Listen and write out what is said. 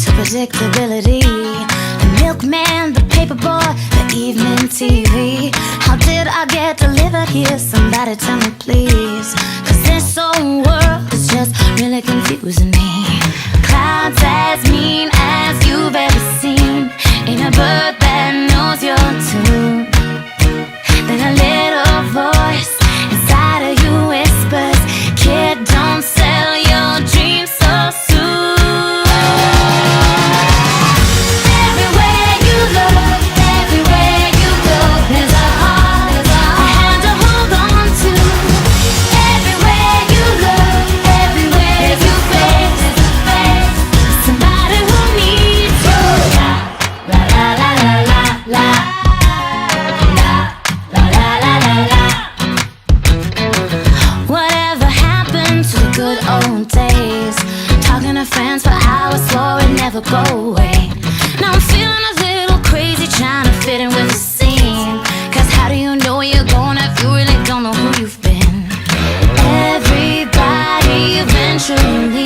to predictability. The milkman, the paper boy, the evening TV. How did I get delivered here? Somebody tell me please. Cause this whole world is just really confusing me. Clouds as mean as you've ever seen. Ain't a bird that knows your tune. Then a little voice inside of you whispers, kid, don't sell your dreams so soon. Everywhere you look, everywhere you go, there's a heart, a hand to hold on to. Everywhere you look, everywhere you face, somebody who needs you. La la la la la la. Whatever happened to the good old days? Talking to friends for hours, swore it'd never go away. Now I'm feeling a little crazy, trying to fit in with the scene. Cause how do you know where you're going if you really don't know who you've been? Everybody eventually